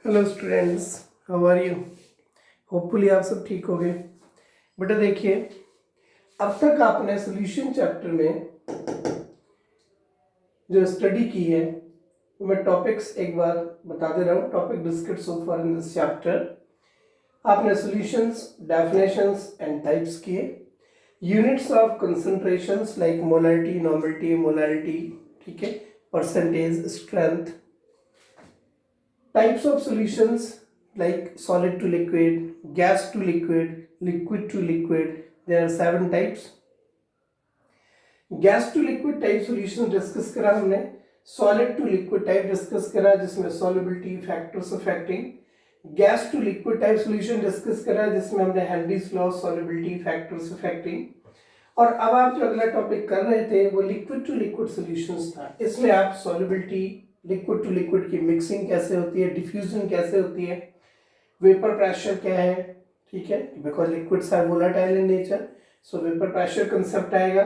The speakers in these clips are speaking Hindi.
Hello students, how are you. Hopefully आप सब ठीक हो गए। बेटा देखिए, अब तक आपने सॉल्यूशन चैप्टर में जो स्टडी की है वो मैं टॉपिक्स एक बार बता दे रहा हूँ। Topic discussed so far in this chapter. आपने सॉल्यूशंस, डेफिनेशंस एंड टाइप्स किए, units of concentrations like molarity, normality, molarity, ठीक है, percentage, strength, types of solutions like solid to liquid, gas to liquid, liquid to liquid. There are 7 types. Gas to liquid type solution discuss करा हमने, solid to liquid type discuss करा जिसमें solubility, factors affecting, gas to liquid type solution discuss करा जिसमें हमने Henry's law, solubility, factors affecting. और अब आप जो अगला टॉपिक कर रहे थे वो लिक्विड टू लिक्विड सॉल्यूशंस था। इसमें आप सॉल्युबिलिटी, लिक्विड टू लिक्विड की मिक्सिंग कैसे होती है, डिफ्यूजन कैसे होती है, वेपर प्रेशर क्या है, ठीक है, because liquids are volatile in nature, so vapour pressure concept आएगा।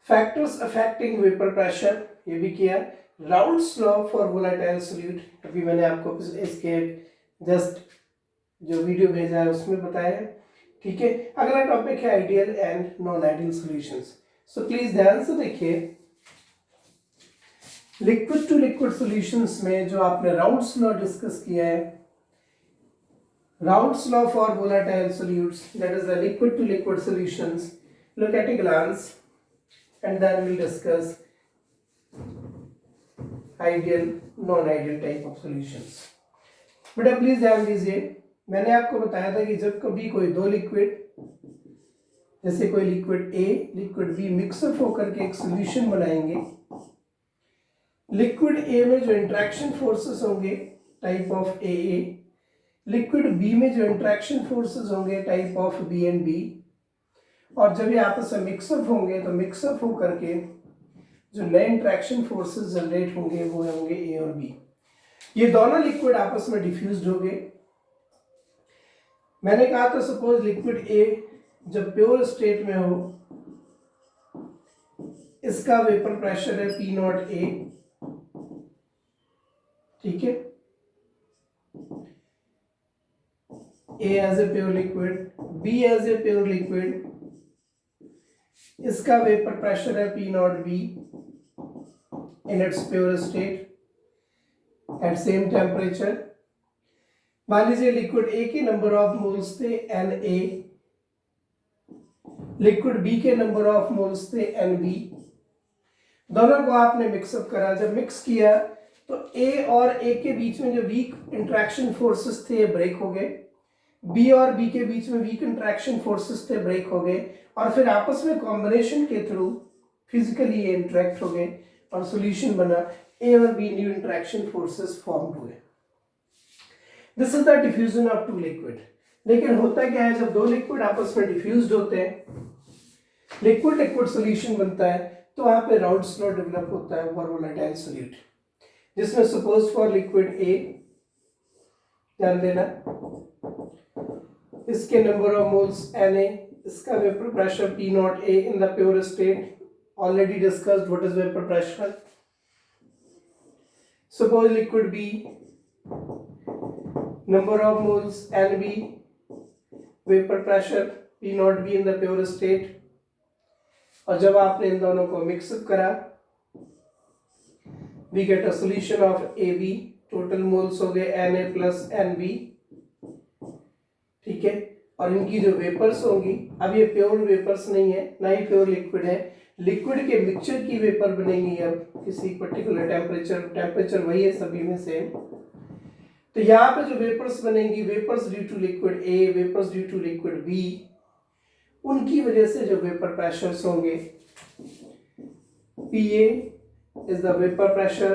फैक्टर्स अफेक्टिंग वेपर प्रेशर ये भी किया। Raoult's law for volatile solute, अभी मैंने आपको इसके जस्ट जो वीडियो भेजा है उसमें बताया है, ठीक है। अगला टॉपिक है ideal and non ideal solutions. So please ध्यान से देखिए, लिक्विड टू लिक्विड सॉल्यूशंस में जो आपने राउल्ट्स लॉ डिस्कस किया है, Raoult's law for volatile solutes, that is the liquid to liquid solutions, look at a glance and then we'll discuss ideal non ideal type of solutions. बेटा प्लीज ध्यान दीजिए, मैंने आपको बताया था कि जब कभी कोई दो लिक्विड, जैसे कोई liquid A, liquid B mix up होकर के एक सॉल्यूशन बनाएंगे, लिक्विड ए में जो इंटरेक्शन फोर्सेस होंगे type of A, liquid B में जो इंटरेक्शन फोर्सेस होंगे type of B and B, और जब ये आपस में मिक्सअप होंगे तो मिक्सअप होकर के जो नए इंटरेक्शन फोर्सेस जनरेट होंगे वो होंगे ए और बी। ये दोनों लिक्विड आपस में डिफ्यूज्ड होंगे। मैंने कहा था सपोज लिक्विड ए जब प्योर स्टेट में हो, इसका वेपर प्रेशर है पी नॉट ए, ठीक है, A as a pure liquid, B as a pure liquid, इसका वेपर प्रेशर है P not B in its pure state at same temperature. मान लीजिए लिक्विड ए के नंबर ऑफ मोल्स थे एन ए, लिक्विड बी के नंबर ऑफ मोल्स थे एन बी, दोनों को आपने मिक्सअप करा। जब मिक्स किया तो ए और ए के बीच में जो वीक इंट्रैक्शन फोर्सेस थे ब्रेक हो गए, बी और बी के बीच में वीक इंट्रैक्शन फोर्सेस थे ब्रेक हो गए, और फिर आपस में कॉम्बिनेशन के थ्रू फिजिकली ये इंटरेक्ट हो गए और सॉल्यूशन बना, ए और B new interaction forces form हुए। This is the diffusion of two liquid. लेकिन होता क्या है, जब दो लिक्विड आपस में डिफ्यूज्ड होते हैं, लिक्विड लिक्विड सॉल्यूशन बनता है, तो वहां पे राउल्ट्स लॉ डेवलप होता है फॉर वोलेटाइल सॉल्यूट, जिसमें सपोज फॉर लिक्विड ए, ध्यान देना, इसके number of moles N A, इसका vapour pressure P not A in the pure state, already discussed what is vapour pressure. Suppose liquid B, number of moles NB, vapor pressure P naught B in the pure state, और जब आपने इन दोनों को मिक्सअप करा we get a solution of AB, total moles हो गए Na plus NB, ठीक है, और इनकी जो वेपर्स होंगी, अब ये प्योर वेपर्स नहीं है ना ही प्योर लिक्विड है, लिक्विड के मिक्सचर की वेपर बनेंगी अब किसी पर्टिकुलर टेम्परेचर वही है सभी में सेम। तो यहाँ पे जो वेपर्स बनेंगी, vapours due to liquid A, vapours due to liquid B, उनकी वजह से जो वेपर प्रेशर्स होंगे, PA is the vapour pressure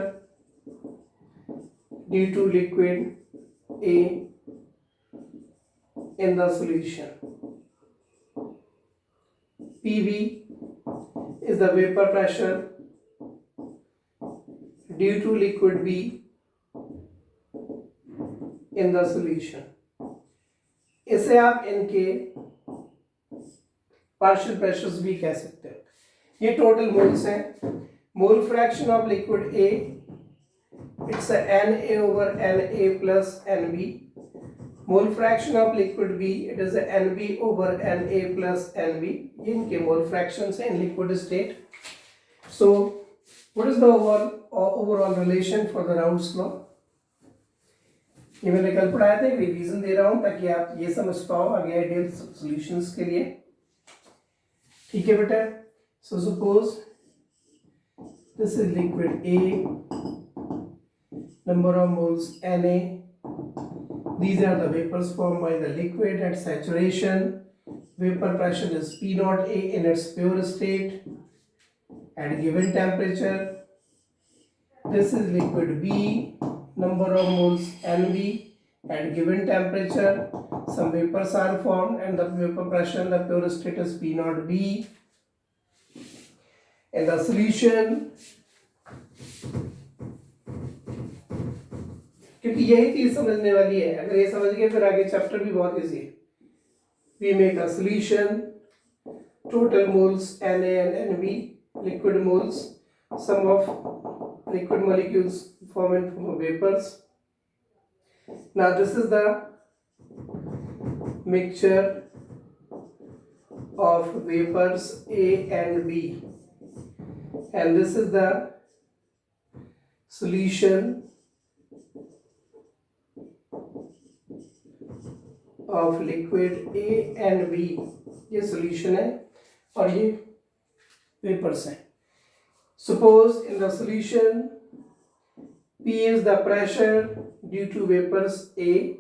due to liquid A in the solution, PB is the vapour pressure due to liquid B in the solution। इसे आप इनके पार्शियल प्रेशर्स भी कह सकते हैं। ये टोटल मोल्स हैं, mole fraction of liquid A it's a Na over Na plus Nb. Mole fraction of liquid B, it is Nb over Na plus Nb. ये इनके मोल फ्रैक्शंस हैं in liquid state. So what is the overall relation for the Raoult's law? ये मैंने कल पढ़ाया था, रिवीजन दे रहा हूं ताकि आप ये समझ पाओ आगे आइडियल सॉल्यूशंस के लिए. ठीक है बेटा. So suppose this is liquid A, number of moles Na. These are the vapors formed by the liquid at saturation. Vapor pressure is P naught A in its pure state at given temperature. This is liquid B, number of moles Nb at given temperature. Some vapors are formed and the vapor pressure in the pure state is P naught B. In the solution, क्योंकि यही चीज समझने वाली है, अगर ये समझ गए फिर आगे चैप्टर भी बहुत इजी है. We make a solution, total moles Na and Nb, liquid moles, sum of liquid molecules formed from vapors. Now this is the mixture of vapors A and B, and this is the solution of liquid A and B. ये solution है और ये vapors हैं. Suppose in the solution P is the pressure due to vapors A,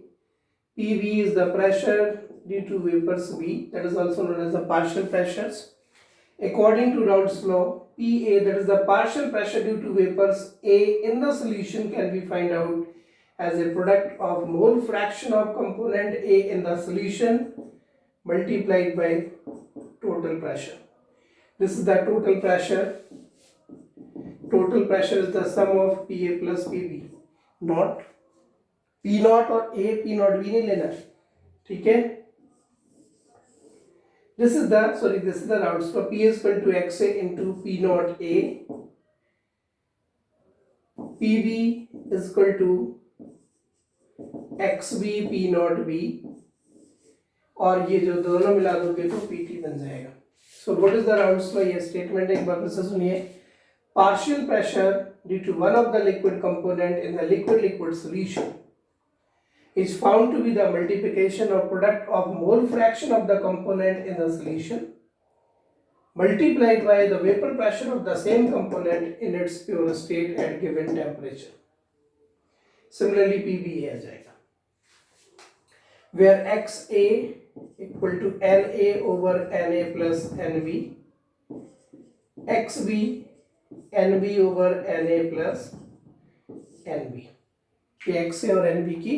PV is the pressure due to vapors B, that is also known as the partial pressures. According to Raoult's law, PA, that is the partial pressure due to vapors A in the solution, can be found out as a product of mole fraction of component A in the solution multiplied by total pressure. This is the total pressure. Total pressure is the sum of PA plus PB. Not P naught और A, P naught B नहीं लेना. ठीक है. This is the Raoult's law. P is equal to XA into P naught A. PB is equal to XB P naught B, और ये जो दोनों मिला दोगे तो PT बन जाएगा. So what is the Raoult's law? ये स्टेटमेंट एक बार फिर से सुनिए. Partial pressure due to one of the liquid component in the liquid solution is found to be the multiplication or product of mole fraction of the component in the solution multiplied by the vapor pressure of the same component in its pure state at given temperature. Similarly PB आ जाएगा, where XA equal to Na over Na plus Nb, XB Nb over Na plus Nb. ये XA और Nb की,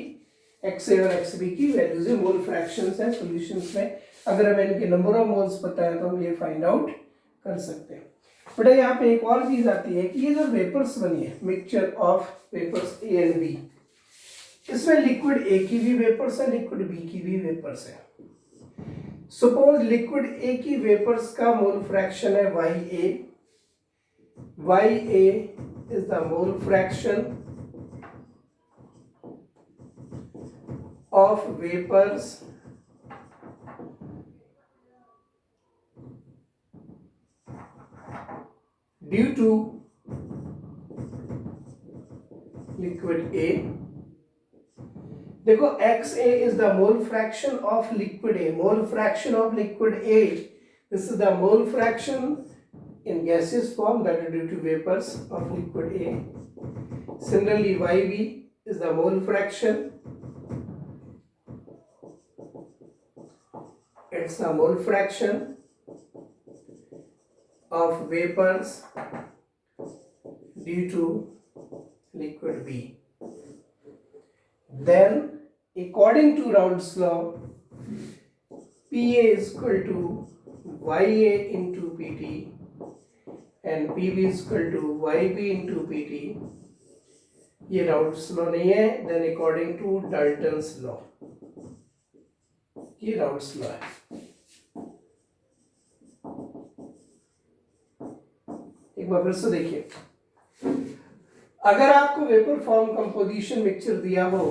XA और XB की वैल्यूज है, मोल फ्रैक्शंस हैं सॉल्यूशंस में. अगर हमें इनके नंबर ऑफ मोल्स पता है तो हम ये फाइंड आउट कर सकते हैं. बेटा यहाँ पे एक और चीज आती है कि ये जो वेपर्स बनी है, mixture of vapours A and B, इसमें लिक्विड A की भी वेपर्स है, लिक्विड B की भी वेपर्स है. सपोज लिक्विड A की वेपर्स का मोल फ्रैक्शन है Ya. Ya is the mole fraction of vapors due to liquid A. देखो XA is the mole fraction of liquid A. Mole fraction of liquid A. This is the mole fraction in gaseous form, that is due to vapors of liquid A. Similarly, YB is the mole fraction. It's the mole fraction of vapors due to liquid B. Then, according to Raoult's law, PA is equal to Ya into PT and PB is equal to YB into PT. ये Raoult's law नहीं है. Then according to Dalton's law, ये Raoult's law है. एक बार फिर से देखिए. अगर आपको वेपर फॉर्म कंपोजिशन मिक्सचर दिया हो,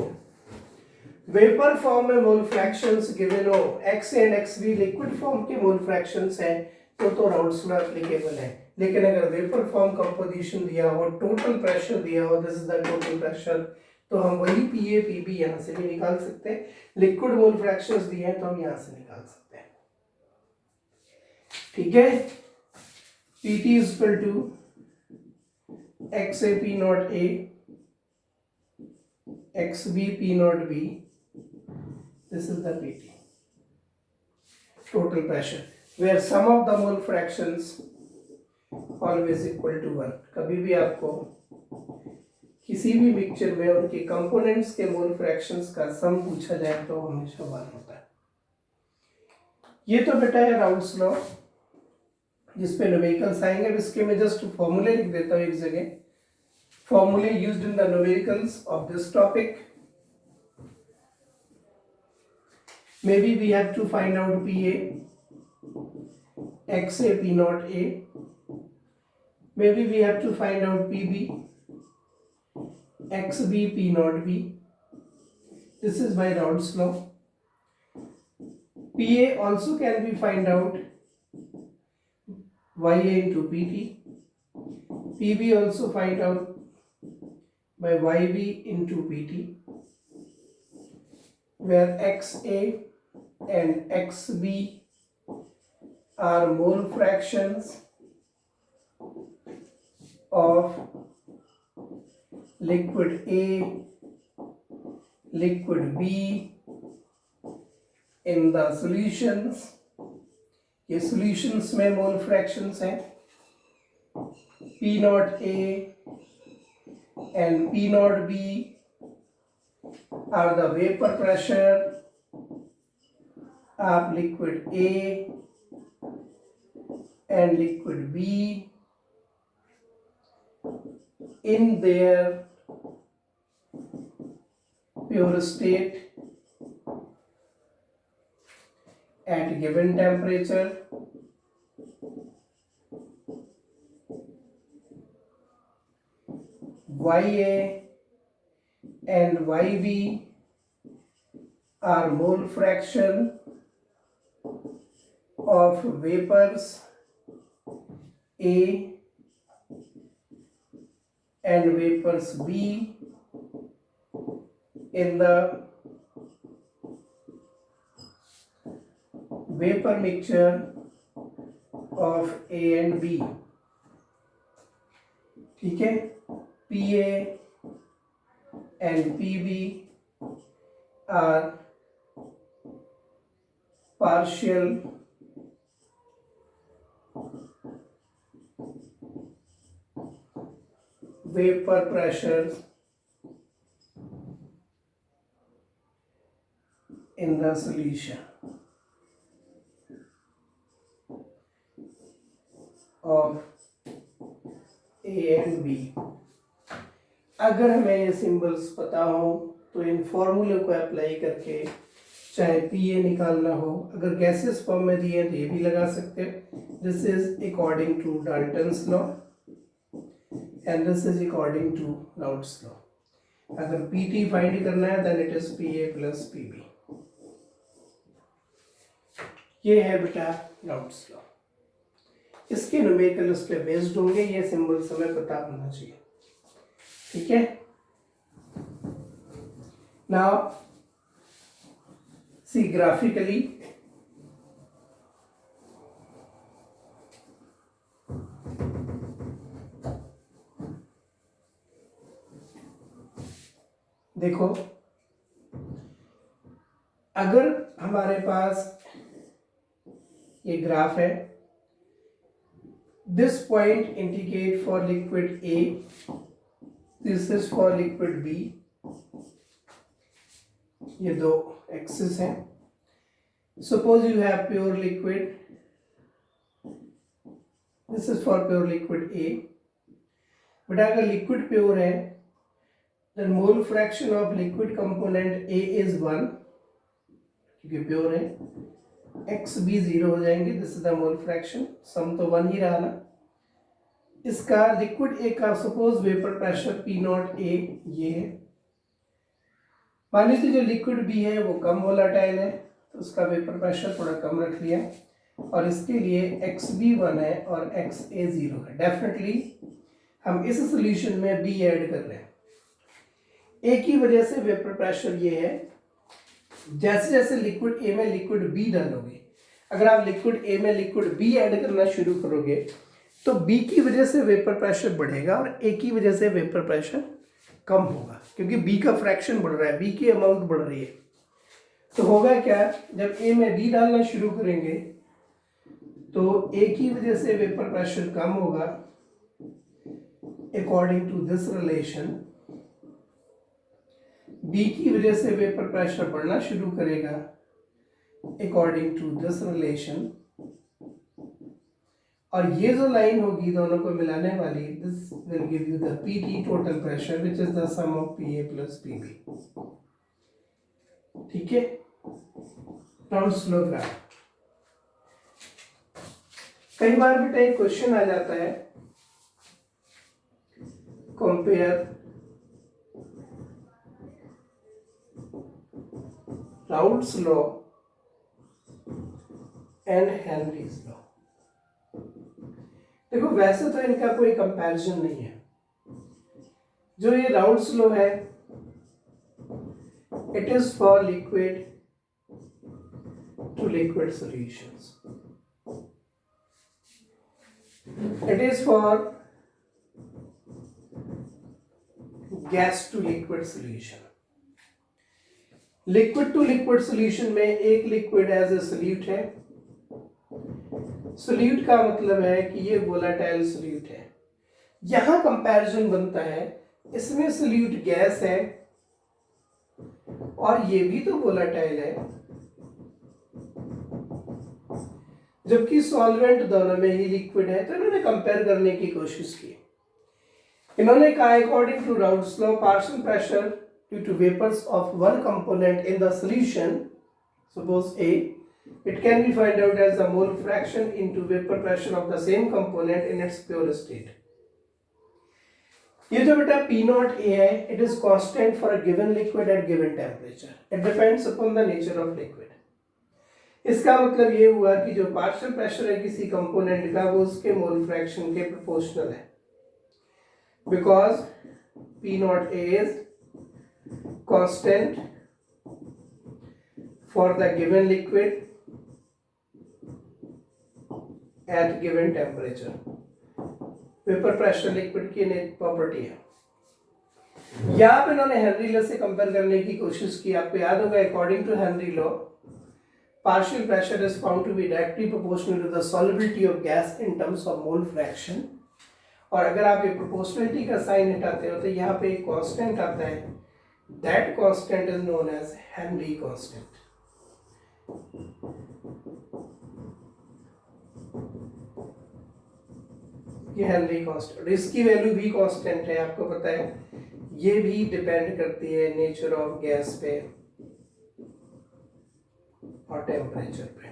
वेपर फॉर्म में मोल फ्रैक्शंस गिवन हो, x and xb liquid form के मोल फ्रैक्शंस हैं, तो राउल्ट्स लॉ एप्लीकेबल है। लेकिन अगर वेपर फॉर्म कंपोजिशन दिया हो, टोटल प्रेशर दिया हो, this is the total pressure, तो हम वही पीए पीबी यहां से भी निकाल सकते हैं। लिक्विड मोल फ्रैक्शंस दिए हैं तो हम यहां से निकाल सकते हैं। ठीक है, PT is equal to X A P not A, X B P not B, this is the PT, total pressure, where sum of the mole fractions always equal to 1। कभी भी आपको किसी भी मिक्सचर में उनके कंपोनेंट्स के मोल फ्रैक्शंस का सम पूछा जाए तो हमेशा 1 होता है। ये तो बेटा है राउल्ट्स लॉ, जिसपे न्यूमेरिकल्स आएंगे। अब इसके मैं जस्ट फॉर्मूले लिख देता हूँ एक जगह, फॉर्मूले used in the numericals of this topic. Maybe we have to find out PA, XA P naught A. Maybe we have to find out PB, XB P naught B. This is by Raoult's law. PA also can be find out YA into PT. PB also find out by YB into PT, where XA and XB are mole fractions of liquid A, liquid B in the solutions। ये solutions में mole fractions हैं। P naught A and P naught B are the vapor pressure of liquid A and liquid B in their pure state at given temperature YA and YB are mole fraction of vapors A and vapors B in the vapor mixture of A and B। ठीक है, PA and PB are partial vapor pressures in the solution of A and B। अगर हमें ये सिंबल्स पता हो तो इन फॉर्मूले को अप्लाई करके चाहे PA निकालना हो, अगर गैसेस फॉर्म में दिए तो ये भी लगा सकते हो। This is according to Dalton's law and this is according to Raoult's law. अगर PT फाइंड करना है then it is PA plus PB। ये है बेटा राउल्ट्स लॉ। इसके न्यूमेरिकल उस पे बेस्ड होंगे, ये सिंबल्स हमें पता होना चाहिए। ठीक है, नाउ सी ग्राफिकली देखो, अगर हमारे पास ये ग्राफ है, this point indicate for liquid A, this is for liquid B, ये दो एक्सिस हैं। Suppose you have pure liquid, this is for pure liquid A, but अगर liquid pure है then mole fraction of liquid component A is 1, क्योंकि pure है। XB 0 हो जाएंगे, this is the mole fraction, sum तो 1 ही रहा ना। इसका लिक्विड ए का suppose vapour pressure P not A ये है। मान लीजिए जो लिक्विड बी है वो कम वोलाटाइल है तो उसका वेपर प्रेशर थोड़ा कम रख लिया, और इसके लिए एक्स बी 1 है और एक्स ए 0 है। डेफिनेटली हम इस सोल्यूशन में बी ऐड कर रहे हैं। ए की वजह से वेपर प्रेशर ये है, जैसे जैसे लिक्विड ए में लिक्विड बी डालोगे, अगर आप लिक्विड ए में लिक्विड बी ऐड करना शुरू करोगे तो बी की वजह से वेपर प्रेशर बढ़ेगा और ए की वजह से वेपर प्रेशर कम होगा, क्योंकि बी का फ्रैक्शन बढ़ रहा है, बी की अमाउंट बढ़ रही है। तो होगा क्या, जब ए में बी डालना शुरू करेंगे तो ए की वजह से वेपर प्रेशर कम होगा according to this relation, B की वजह से वेपर प्रेशर बढ़ना शुरू करेगा अकॉर्डिंग टू दिस रिलेशन, और ये जो लाइन होगी दोनों को मिलाने वाली, this will give you the PT total pressure which is the sum of PA plus PB. ठीक है, राउल्ट्स लॉ ग्राफ। कई बार बेटा एक क्वेश्चन आ जाता है, compare Raoult's law and Henry's law. देखो वैसे तो इनका कोई कंपैरिजन नहीं है। जो ये राउल्ट्स लॉ है, it is for liquid to liquid solutions, it is for gas to liquid solution. Liquid to liquid solution में एक लिक्विड एज ए सोल्यूट है, सोल्यूट का मतलब है कि ये वोलाटाइल सोल्यूट है। यहां कंपैरिजन बनता है, इसमें सोल्यूट गैस है और ये भी तो वोलाटाइल है, जबकि सॉल्वेंट दोनों में ही लिक्विड है। तो इन्होंने कंपेयर करने की कोशिश की। इन्होंने कहा according to Raoult's law partial pressure due to vapours of one component in the solution, suppose A, it can be found out as the mole fraction into vapor pressure of the same component in its pure state. ये जो बेटा P naught A है, it is constant for a given liquid at given temperature. It depends upon the nature of liquid. इसका मतलब ये हुआ कि जो पार्शियल प्रेशर है किसी कंपोनेंट का वो उसके मोल फ्रैक्शन के प्रोपोर्शनल है, because P naught A is constant for the given liquid at given temperature. Vapour pressure liquid की प्रॉपर्टी है। यहां पे इन्होंने हेनरी लॉ से कंपेयर करने की कोशिश की। आपको याद होगा according to Henry law partial pressure is found to be directly proportional to the solubility of gas in terms of mole fraction. और अगर आप ये प्रोपोर्शनलिटी का साइन हटाते हो तो यहाँ पे एक कांस्टेंट आता है, that constant is known as Henry constant. ये हेनरी कांस्टेंट, इसकी वैल्यू भी कांस्टेंट है, आपको पता है। ये भी डिपेंड करती है नेचर ऑफ गैस पे और टेम्परेचर पे।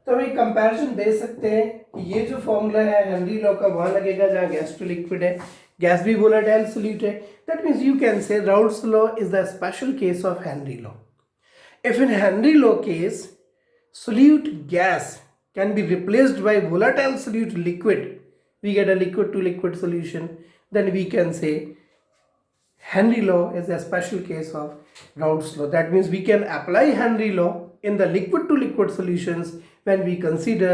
तो हम एक कंपैरिजन दे सकते हैं कि ये जो फॉर्मूला है हेनरी लॉ का वहां लगेगा जहां गैस टू लिक्विड है, गैस भी वोलेटाइल सॉल्यूट है। That means you can say Raoult's law is the special case of Henry law. If in Henry law case solute gas can be replaced by volatile solute liquid, we get a liquid to liquid solution, then we can say Henry law is a special case of Raoult's law. That means we can apply Henry law in the liquid to liquid solutions when we consider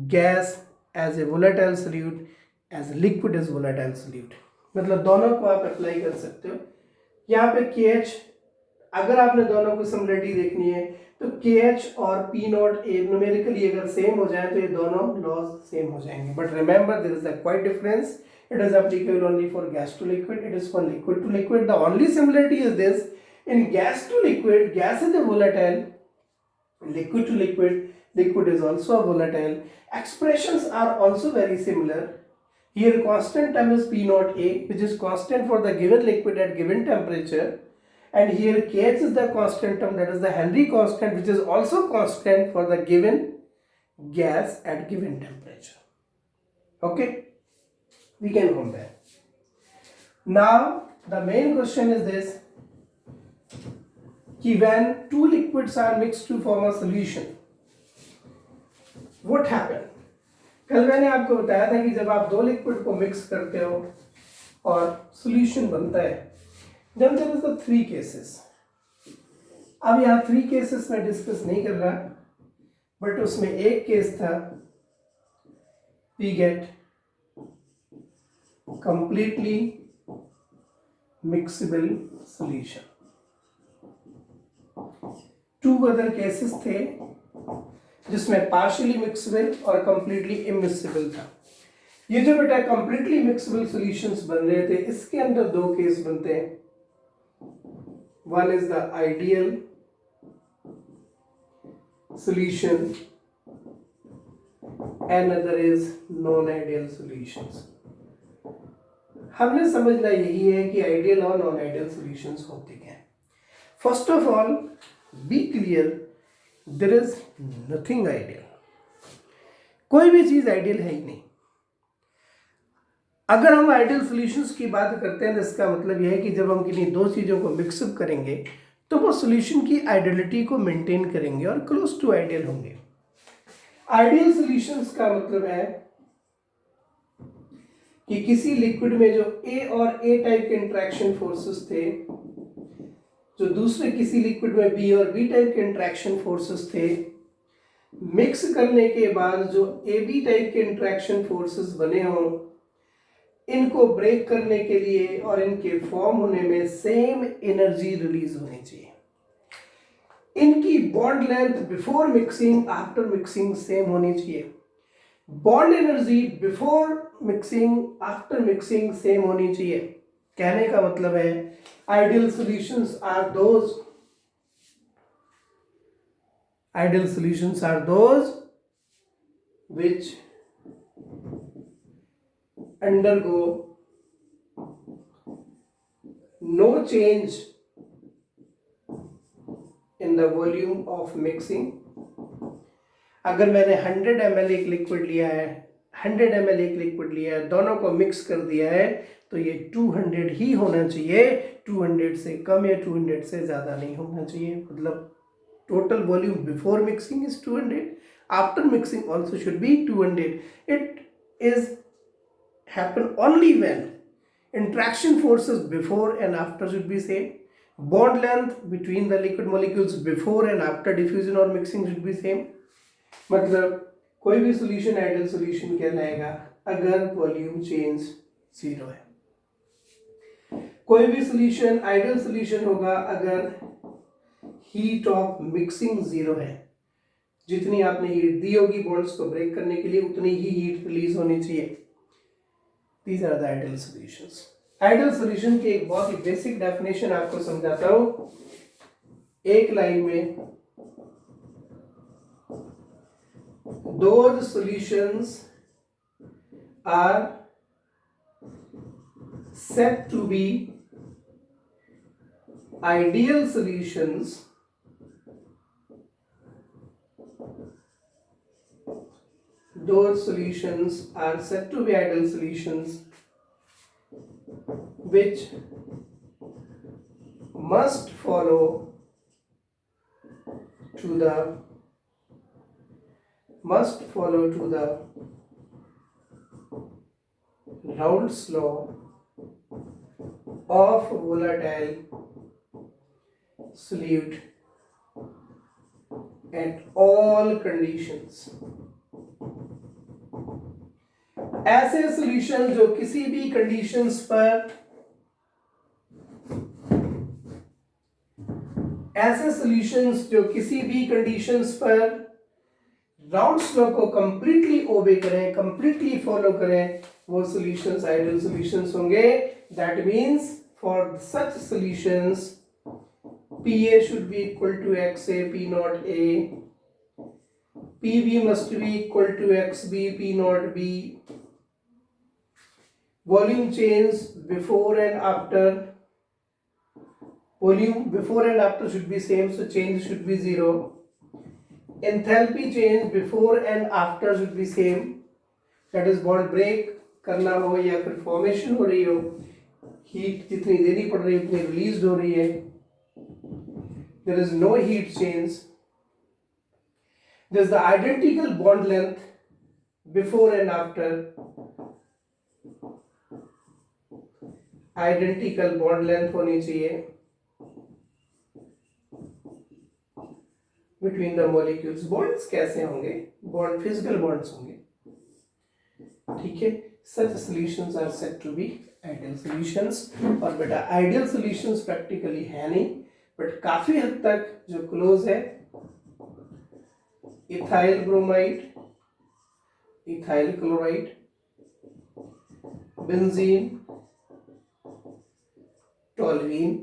gas as a volatile solute, as liquid is volatile solute. मतलब दोनों को आप अप्लाई कर सकते हो। यहाँ पे KH, अगर आपने दोनों को सिमिलरिटी देखनी है तो KH और P नॉट A न्यूमेरिकली अगर सेम हो जाए तो ये दोनों लॉज सेम हो जाएंगे। But remember there is a quite difference, it is applicable only for gas to liquid, it is for liquid to liquid. The only similarity is this, in gas to liquid gas is a volatile, liquid to liquid, liquid is also a volatile. Expressions are also very similar. Here constant term is P naught A, which is constant for the given liquid at given temperature. And here KH is the constant term, that is the Henry constant, which is also constant for the given gas at given temperature. Okay, we can compare. Now the main question is this, कि when two liquids are mixed to form a solution, what happen? कल मैंने आपको बताया था कि जब आप दो लिक्विड को मिक्स करते हो और सॉल्यूशन बनता है, then there is the three cases. अब यहाँ थ्री केसेस में डिस्कस नहीं कर रहा, बट उसमें एक केस था we get completely mixable solution. Two other cases थे जिसमें पार्शियली मिक्सेबल और कंप्लीटली इमिक्सेबल था. ये जो बेटा कंप्लीटली मिक्सेबल सॉल्यूशंस बन रहे थे, इसके अंदर दो केस बनते हैं. One is the ideal solution, another is non-ideal solutions. हमने समझना यही है कि आइडियल और नॉन आइडियल सॉल्यूशंस होते क्या हैं. First of all be clear, there is nothing ideal. कोई भी चीज आइडियल है ही नहीं. अगर हम आइडियल सॉल्यूशंस की बात करते हैं तो इसका मतलब यह है कि जब हम किन्हीं दो चीजों को मिक्सअप करेंगे तो वो सॉल्यूशन की आइडियलिटी को मेंटेन करेंगे और क्लोज टू आइडियल होंगे. आइडियल सॉल्यूशंस का मतलब है कि किसी लिक्विड में जो ए और ए टाइप के इंटरेक्शन फोर्सेस थे, जो दूसरे किसी लिक्विड में बी और बी टाइप के इंटरेक्शन फोर्सेस थे, मिक्स करने के बाद जो ए बी टाइप के इंटरेक्शन फोर्सेस बने हों, इनको ब्रेक करने के लिए और इनके फॉर्म होने में सेम एनर्जी रिलीज होनी चाहिए. इनकी bond length before mixing after mixing same होनी चाहिए. Bond energy before mixing after mixing same होनी चाहिए. कहने का मतलब है ideal solutions are those which undergo no change in the volume of mixing. अगर मैंने 100 ml एक लिक्विड लिया है, 100 ml एक लिक्विड लिया है, दोनों को मिक्स कर दिया है, तो ये 200 ही होना चाहिए. 200 से कम या 200 से ज़्यादा नहीं होना चाहिए. मतलब total volume before mixing is 200, after mixing also should be 200. It is happen only when interaction forces before and after should be same. Bond length between the liquid molecules before and after diffusion or mixing should be same. मतलब कोई भी सॉल्यूशन आइडियल सॉल्यूशन कहलाएगा अगर वॉल्यूम चेंज जीरो है. कोई भी सॉल्यूशन आइडियल सॉल्यूशन होगा अगर हीट ऑफ मिक्सिंग जीरो है. जितनी आपने हीट दी होगी बॉन्ड्स को ब्रेक करने के लिए, उतनी ही हीट रिलीज होनी चाहिए. These are the ideal solutions. Ideal solution की एक बहुत ही बेसिक डेफिनेशन आपको समझाता हूं एक लाइन में. Those solutions are said to be ideal solutions those solutions are said to be ideal solutions which must follow to the Raoult's law of volatile solute at all conditions. ऐसे सॉल्यूशन जो किसी भी कंडीशंस पर राउल्ट्स लॉ को कंप्लीटली ओबे करें, कंप्लीटली फॉलो करें, वो सॉल्यूशंस आइडियल सॉल्यूशंस होंगे. That means for such solutions PA should be equal to XA P naught A, PB must be equal to XB P naught B. Volume change before and after should be same, so change should be zero. Enthalpy change before and after should be same, that is bond break करना हो या फिर फॉर्मेशन हो रही हो, हीट जितनी देनी पड़ रही है उतनी रिलीज हो रही है, there is no heat change, there is the identical bond length before and after, identical bond length होनी चाहिए बिटवीन द मॉलिक्यूल्स। बॉन्ड्स कैसे होंगे? बॉन्ड फिजिकल बॉन्ड्स होंगे, ठीक है। Such solutions are said to be ideal solutions. और बेटा आइडियल सॉल्यूशंस प्रैक्टिकली है नहीं, बट काफी हद तक जो क्लोज है, ethyl bromide, ethyl chloride, benzene, toluene,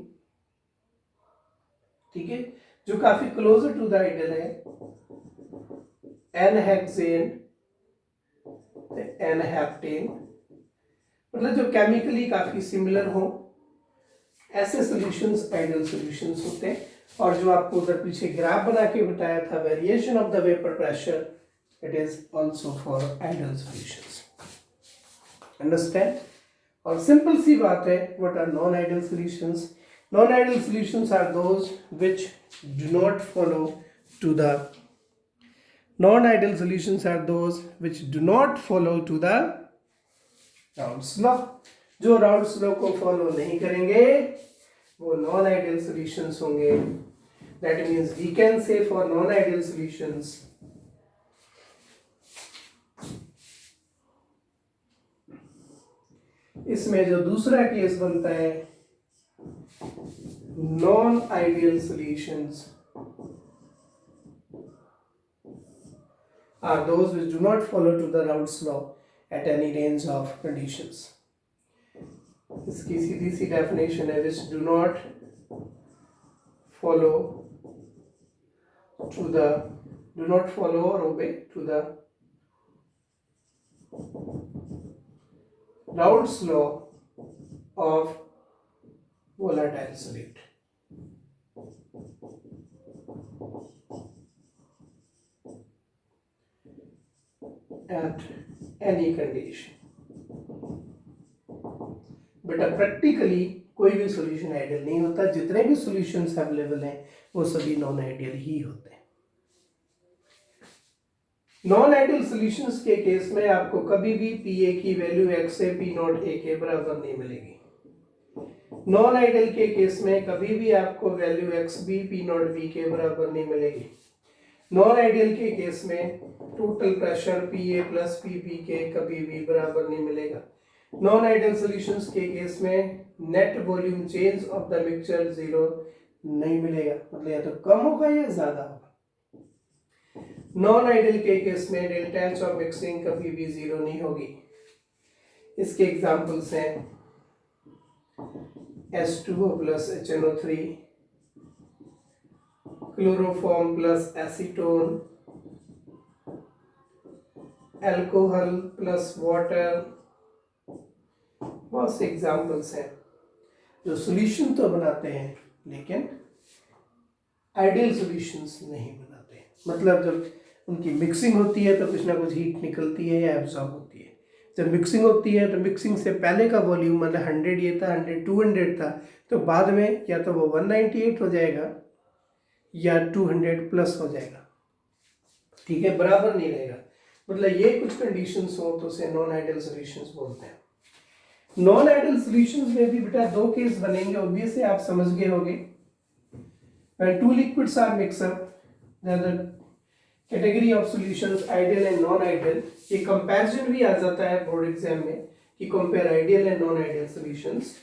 ठीक है, जो काफी क्लोजर टू द आइडियल है, एनहेक्सेन, एनहेप्टेन, मतलब जो केमिकली काफी सिमिलर हो, ऐसे सॉल्यूशंस आइडियल सॉल्यूशंस होते हैं। और जो आपको उधर पीछे ग्राफ बना के बताया था, variation of the vapour pressure, it is also for ideal solutions. Understand? और सिंपल सी बात है, what are non ideal solutions? Non ideal solutions are those which do not follow to the non-ideal solutions are those which do not follow to the Raoult's law। जो Raoult's law को फॉलो नहीं करेंगे वो नॉन आइडियल सॉल्यूशंस होंगे। That means we can say for non ideal solutions इसमें जो दूसरा केस बनता है, non ideal solutions are those which do not follow to the Raoult's law at any range of conditions। इसकी सीधी सी डेफिनेशन है, which do not follow or obey to the Raoult's law of volatile solute। at any condition। बेटा प्रैक्टिकली कोई भी सॉल्यूशन आइडियल नहीं होता, जितने भी सॉल्यूशंस अवेलेबल हैं वो सभी नॉन आइडियल ही होते हैं। नॉन आइडियल सॉल्यूशंस के केस में आपको कभी भी पीए की वैल्यू एक्स से पी नॉट ए के बराबर नहीं मिलेगी। नॉन आइडियल के केस में कभी भी आपको value X B P not B के बराबर नहीं मिलेगी। नॉन आइडियल के केस में total pressure P A plus P B के कभी भी बराबर नहीं मिलेगा। नॉन आइडियल सॉल्यूशंस के केस में net volume change of the mixture zero नहीं मिलेगा, मतलब या तो कम होगा या ज्यादा होगा। नॉन आइडियल के केस में डेल्टा एच ऑफ मिक्सिंग कभी भी जीरो नहीं होगी। इसके एग्जांपल्स हैं H2O plus HNO3, chloroform plus acetone, alcohol plus water, बहुत से एग्जाम्पल्स हैं जो सॉल्यूशन तो बनाते हैं लेकिन आइडियल सॉल्यूशंस नहीं बनाते। मतलब जब उनकी मिक्सिंग होती है तो कुछ ना कुछ हीट निकलती है या एब्जॉर्ब होती है। जब मिक्सिंग होती है तो मिक्सिंग से पहले का वॉल्यूम मतलब 100 ये था, 100 200 था, तो बाद में या तो वो 198 हो जाएगा या 200 प्लस हो जाएगा, ठीक है, बराबर नहीं रहेगा। मतलब ये कुछ कंडीशंस हो तो उसे नॉन आइडियल सॉल्यूशंस बोलते हैं। नॉन आइडियल सॉल्यूशंस में भी बेटा दो केस बनेंगे, ऑब्वियसली आप समझ गए होंगे। When two liquids are mix up, the category of solutions ideal and non ideal. ये कंपैरिजन भी आ जाता है बोर्ड एग्जाम में कि compare ideal and non ideal solutions.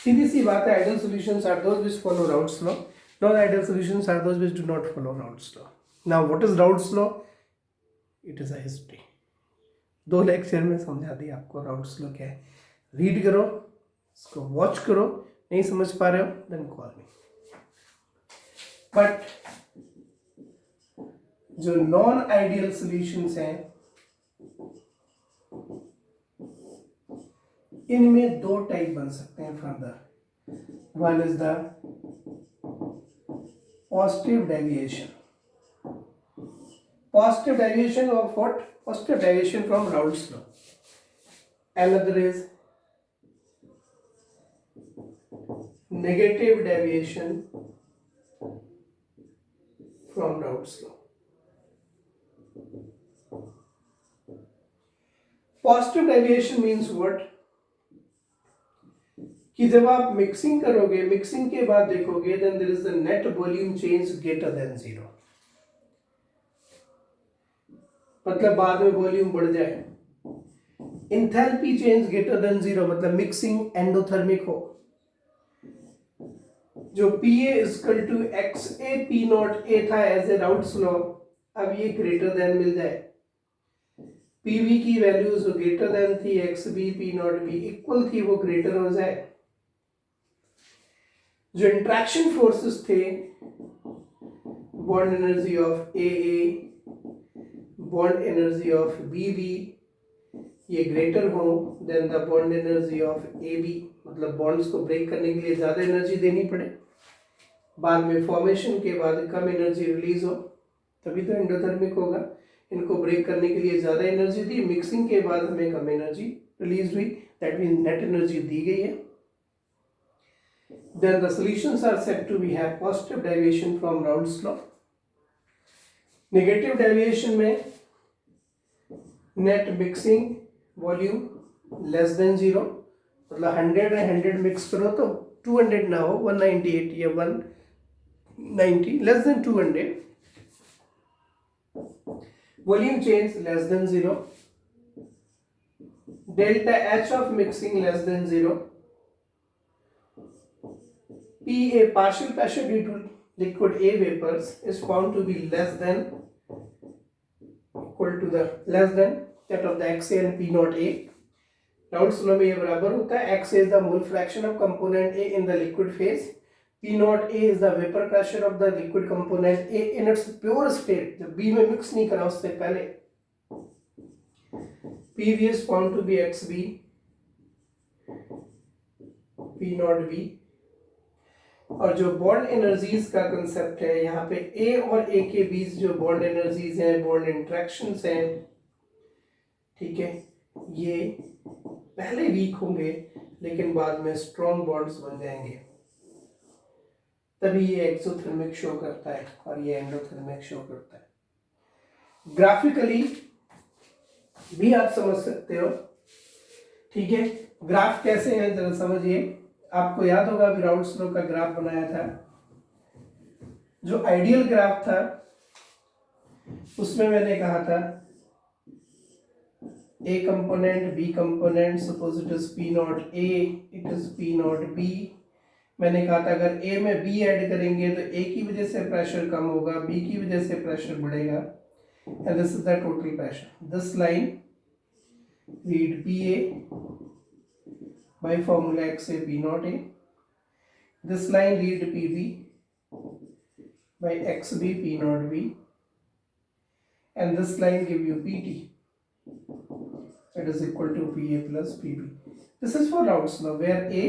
सीधी सी बात है, ideal solutions are those which follow Raoult's law, non-ideal solutions are those which do not follow Raoult's law। Now what is Raoult's law? It is a history। 2 lecture में समझा दिया आपको Raoult's law क्या है। रीड करो, इसको वॉच करो, नहीं समझ पा रहे हो देन कॉल मी। बट जो नॉन आइडियल सॉल्यूशंस हैं इनमें 2 टाइप बन सकते हैं further. One is the positive deviation। Positive deviation of what? positive deviation from Raoult's law. Another is negative deviation from Raoult's law. Positive deviation means what, कि जब आप मिक्सिंग करोगे, मिक्सिंग के बाद देखोगे then there is the net volume change greater than 0, मतलब बाद में वॉल्यूम बढ़ जाए। इंथैल्पी चेंज ग्रेटर देन 0 मतलब मिक्सिंग एंडोथर्मिक हो। जो PA equal to XA P not A था एज ए राउल्ट्स लॉ, अब ये ग्रेटर देन मिल जाए। PV की वैल्यू जो ग्रेटर देन थी XB P नॉट B इक्वल थी, वो ग्रेटर हो जाए। जो इंट्रैक्शन फोर्सेस थे, bond energy of AA, bond energy of BB, ये ग्रेटर हो than the bond energy of AB, मतलब बॉन्ड्स को ब्रेक करने के लिए ज्यादा एनर्जी देनी पड़े, बाद में फॉर्मेशन के बाद कम एनर्जी रिलीज हो, तभी तो एंडोथर्मिक होगा। इनको ब्रेक करने के लिए ज्यादा एनर्जी दी, मिक्सिंग के बाद हमें कम एनर्जी रिलीज हुई, दैट मींस नेट एनर्जी दी गई है। Then the solutions are said to be have positive deviation from Raoult's law. Negative deviation में net mixing volume less than 0, मतलब 100 and 100 मिक्स करो तो 200 ना हो, 198 या 190, less than 200. Volume change less than 0. Delta H of mixing less than 0. PA partial pressure due to liquid A vapors is found to be less than equal to the less than that of the XA and P naught A. Raoult's law में ये बराबर होता है, XA is the mole fraction of component A in the liquid phase, P naught A is the vapor pressure of the liquid component A in its pure state, जब B में मिक्स नहीं करा उससे पहले। PV is found to be XB, P naught B। और जो बॉन्ड एनर्जीज का कंसेप्ट है, यहाँ पे A और A के बीच जो बॉन्ड एनर्जीज हैं, बॉन्ड इंट्रैक्शंस हैं, ठीक है, ये पहले वीक होंगे लेकिन बाद में स्ट्रॉन्ग बॉन्ड्स बन जाएंगे, तभी ये एक्सोथर्मिक शो करता है और ये एंडोथर्मिक शो करता है। ग्राफिकली भी आप समझ सकते हो, ठीक है। ग्राफ कैसे हैं जरा समझिए। आपको याद होगा अभी राउल्ट्स लॉ का ग्राफ बनाया था, जो आइडियल ग्राफ था उसमें मैंने कहा था A component, B component, suppose it is P naught A, it is P naught B। मैंने कहा था अगर A में B ऐड करेंगे तो A की वजह से प्रेशर कम होगा, B की वजह से प्रेशर बढ़ेगा, and this is the total pressure. This line read PA by formula XA P naught A. This line read PB by XB P naught B, and this line give you PT. It is equal to PA plus PB. This is for Raoult's law where A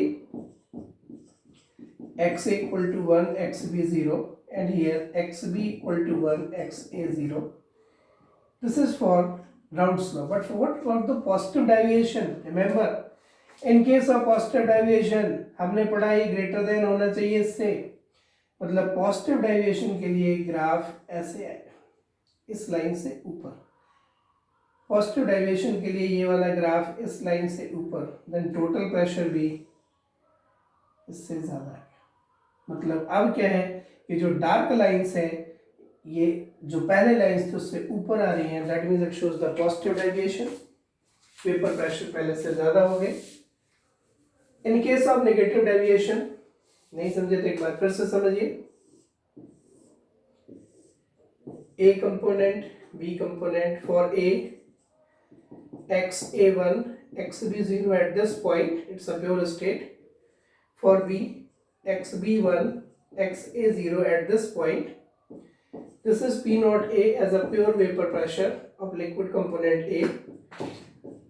XA equal to 1, XB 0, and here XB equal to 1, XA 0. This is for Raoult's law. But for what about the positive deviation? Remember, in case of positive deviation हमने पढ़ा ये ग्रेटर देन होना चाहिए इससे, मतलब पॉजिटिव डेविएशन के लिए ग्राफ ऐसे आएगा, इस लाइन से ऊपर। पॉजिटिव डेविएशन के लिए ये वाला ग्राफ इस लाइन से ऊपर, देन टोटल प्रेशर भी इससे ज्यादा है। मतलब अब क्या है, ये जो डार्क लाइंस है, ये जो पहले लाइंस थे उससे ऊपर आ रही हैं, that means it shows the positive deviation, vapour pressure पहले से ज्यादा हो गए। In case of negative deviation नहीं समझे तो एक बार फिर से समझिए। A component, B component, for A XA1 XB0 at this point it's a pure state, for B XB1 XA0 at this point, this is P naught A as a pure vapor pressure of liquid component A,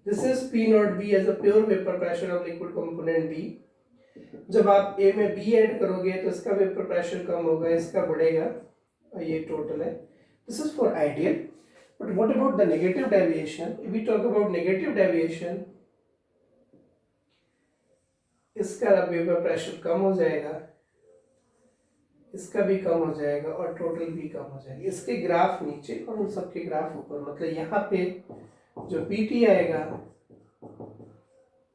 this is P naught B as a pure vapor pressure of liquid component B। जब आप A में B ऐड करोगे तो इसका वेपर प्रेशर कम होगा, इसका बढ़ेगा, और ये टोटल है। This is for ideal. But what about the negative deviation? If we talk about negative deviation, इसका वेपर प्रेशर कम हो जाएगा, इसका भी कम हो जाएगा और टोटल भी कम हो जाएगा। इसके ग्राफ नीचे और उन सबके ग्राफ ऊपर, मतलब यहाँ पे जो पीटी आएगा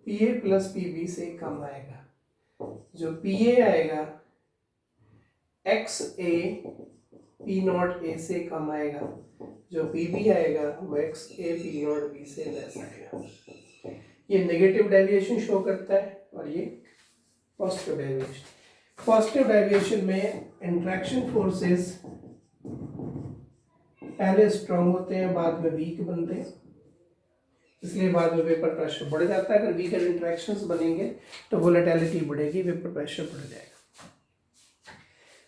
पीए प्लस पीबी से कम आएगा, जो पीए आएगा x A P not a से कम आएगा, जो पीबी आएगा वो x A P not be से लेस आएगा। ये नेगेटिव डेविएशन शो करता है और ये पॉजिटिव डेविएशन। पॉजिटिव डेविएशन में इंट्रैक्शन फोर्सेस पहले स्ट्रांग होते हैं, बाद में वीक बनते हैं, इसलिए बाद में वेपर प्रेशर बढ़ जाता है। अगर वीकर इंट्रैक्शंस बनेंगे तो वोलेटिलिटी बढ़ेगी, वेपर प्रेशर बढ़ जाएगा।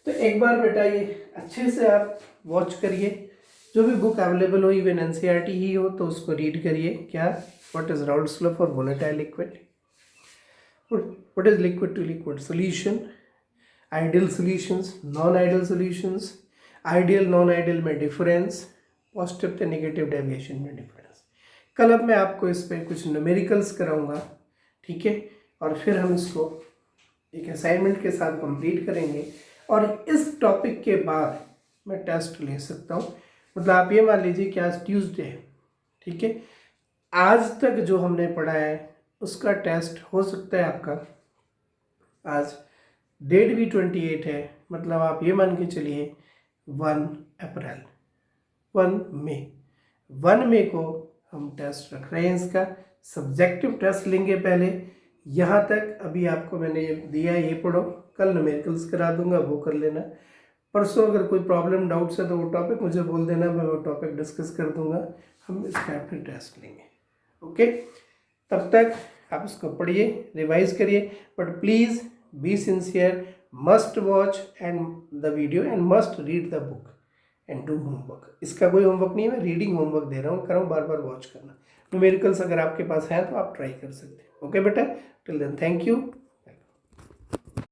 तो एक बार बेटा ये अच्छे से आप वॉच करिए, जो भी बुक अवेलेबल हो, इवन एनसीईआरटी ही हो तो उसको रीड करिए। क्या, what is Raoult's law for volatile liquid, what is liquid to liquid solution, ideal solutions, non ideal solutions, ideal non ideal में डिफरेंस, पॉजिटिव तो नेगेटिव डेविएशन में डिफरेंस। कल अब मैं आपको इस पर कुछ न्यूमेरिकल्स कराऊंगा, ठीक है, और फिर हम इसको एक असाइनमेंट के साथ कंप्लीट करेंगे। और इस टॉपिक के बाद मैं टेस्ट ले सकता हूँ, मतलब आप ये मान लीजिए कि आज ट्यूसडे है, ठीक है, आज तक जो हमने पढ़ा है उसका टेस्ट हो सकता है आपका, आज डेट भी 28 है, मतलब आप ये मान के चलिए 1 अप्रैल 1 मई को हम टेस्ट रख रहे हैं। इसका सब्जेक्टिव टेस्ट लेंगे पहले। यहाँ तक अभी आपको मैंने ये दिया है, ये पढ़ो, कल न्यूमेरिकल्स करा दूंगा, वो कर लेना। परसों अगर कोई प्रॉब्लम डाउट्स है तो वो टॉपिक मुझे बोल देना, मैं वो टॉपिक डिस्कस कर दूंगा, हम इसका फिर टेस्ट लेंगे। ओके, तब तक आप इसको पढ़िए, रिवाइज करिए, but please be sincere, must watch and the video and must read the book and do homework. इसका कोई होमवर्क नहीं है, मैं रीडिंग होमवर्क दे रहा हूँ, कर रहा हूँ, बार बार वॉच करना। न्यूमेरिकल्स अगर आपके पास हैं तो आप ट्राई कर सकते हैं। ओके बेटा, टिल देन थैंक यू।